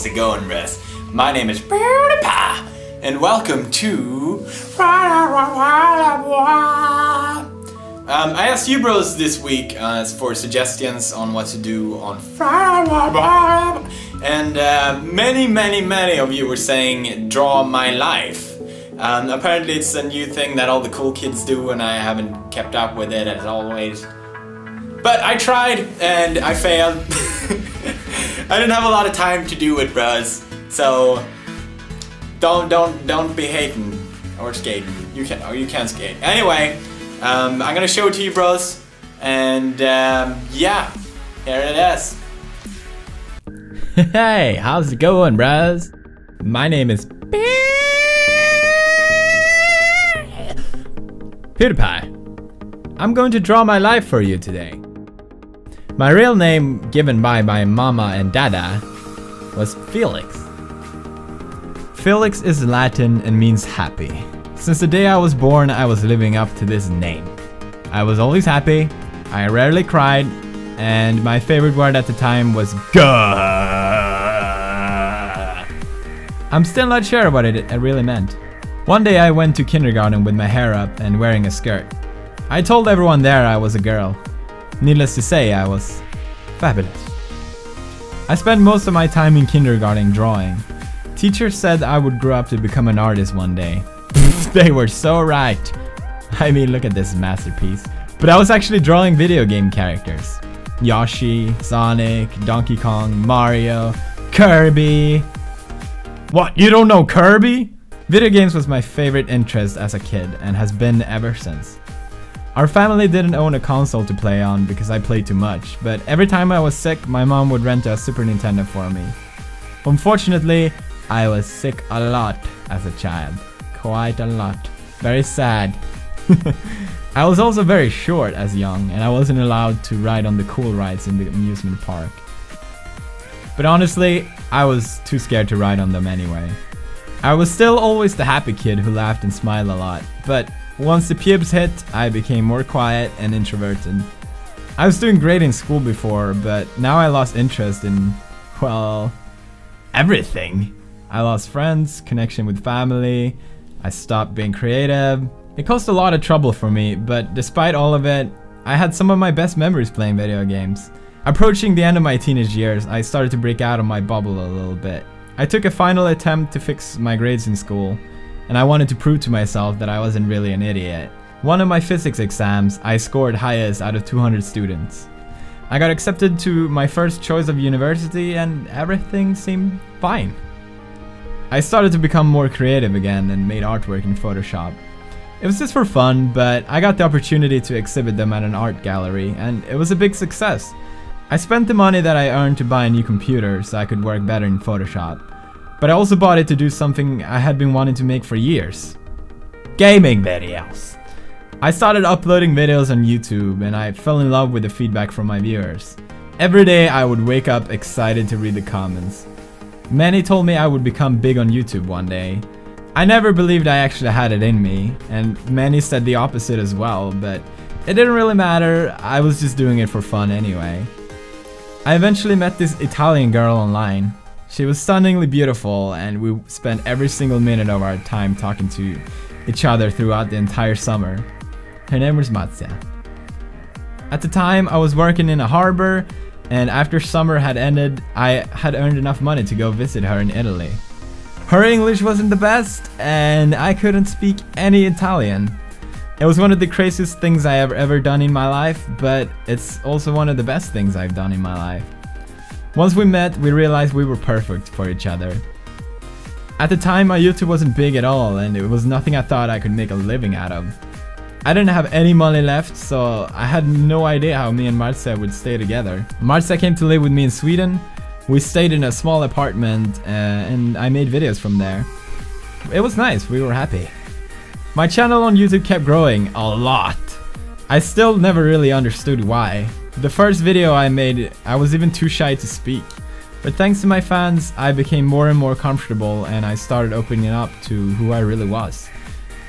how's it going, Russ? My name is PewDewPie, and welcome to... I asked you bros this week for suggestions on what to do on and many of you were saying draw my life. Apparently it's a new thing that all the cool kids do and I haven't kept up with it as always. But I tried and I failed. I didn't have a lot of time to do it, bros. So don't be hating or skating. You can skate. Anyway, I'm gonna show it to you, bros. And yeah, here it is. Hey, how's it going, bros? My name is PewDewPie. I'm going to draw my life for you today. My real name, given by my mama and dada, was Felix. Felix is Latin and means happy. Since the day I was born, I was living up to this name. I was always happy, I rarely cried, and my favorite word at the time was "gah." I'm still not sure what it really meant. One day I went to kindergarten with my hair up and wearing a skirt. I told everyone there I was a girl. Needless to say, I was fabulous. I spent most of my time in kindergarten drawing. Teachers said I would grow up to become an artist one day. They were so right. I mean, look at this masterpiece. But I was actually drawing video game characters. Yoshi, Sonic, Donkey Kong, Mario, Kirby. What, you don't know Kirby? Video games was my favorite interest as a kid and has been ever since. Our family didn't own a console to play on because I played too much, but every time I was sick, my mom would rent a Super Nintendo for me. Unfortunately, I was sick a lot as a child. Quite a lot. Very sad. I was also very short as young, and I wasn't allowed to ride on the cool rides in the amusement park. But honestly, I was too scared to ride on them anyway. I was still always the happy kid who laughed and smiled a lot, but once the pubes hit, I became more quiet and introverted. I was doing great in school before, but now I lost interest in, well, everything. I lost friends, connection with family, I stopped being creative. It caused a lot of trouble for me, but despite all of it, I had some of my best memories playing video games. Approaching the end of my teenage years, I started to break out of my bubble a little bit. I took a final attempt to fix my grades in school, and I wanted to prove to myself that I wasn't really an idiot. One of my physics exams, I scored highest out of 200 students. I got accepted to my first choice of university and everything seemed fine. I started to become more creative again and made artwork in Photoshop. It was just for fun, but I got the opportunity to exhibit them at an art gallery and it was a big success. I spent the money that I earned to buy a new computer so I could work better in Photoshop. But I also bought it to do something I had been wanting to make for years. Gaming videos. I started uploading videos on YouTube and I fell in love with the feedback from my viewers. Every day I would wake up excited to read the comments. Many told me I would become big on YouTube one day. I never believed I actually had it in me, and many said the opposite as well, but it didn't really matter, I was just doing it for fun anyway. I eventually met this Italian girl online. She was stunningly beautiful and we spent every single minute of our time talking to each other throughout the entire summer. Her name was Marzia. At the time I was working in a harbor and after summer had ended I had earned enough money to go visit her in Italy. Her English wasn't the best and I couldn't speak any Italian. It was one of the craziest things I have ever done in my life, but it's also one of the best things I've done in my life. Once we met, we realized we were perfect for each other. At the time, my YouTube wasn't big at all, and it was nothing I thought I could make a living out of. I didn't have any money left, so I had no idea how me and Marzia would stay together. Marzia came to live with me in Sweden. We stayed in a small apartment, and I made videos from there. It was nice, we were happy. My channel on YouTube kept growing a lot. I still never really understood why. The first video I made, I was even too shy to speak. But thanks to my fans, I became more and more comfortable and I started opening up to who I really was.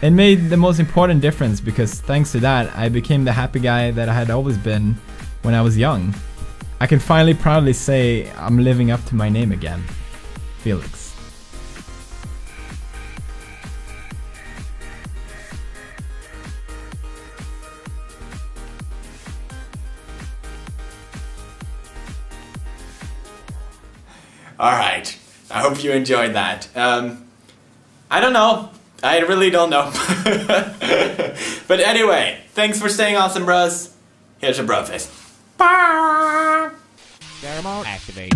It made the most important difference because thanks to that, I became the happy guy that I had always been when I was young. I can finally proudly say I'm living up to my name again. Felix. Alright, I hope you enjoyed that. I don't know. I really don't know. But anyway, thanks for staying awesome, bros. Here's your bro face. Thermal activate.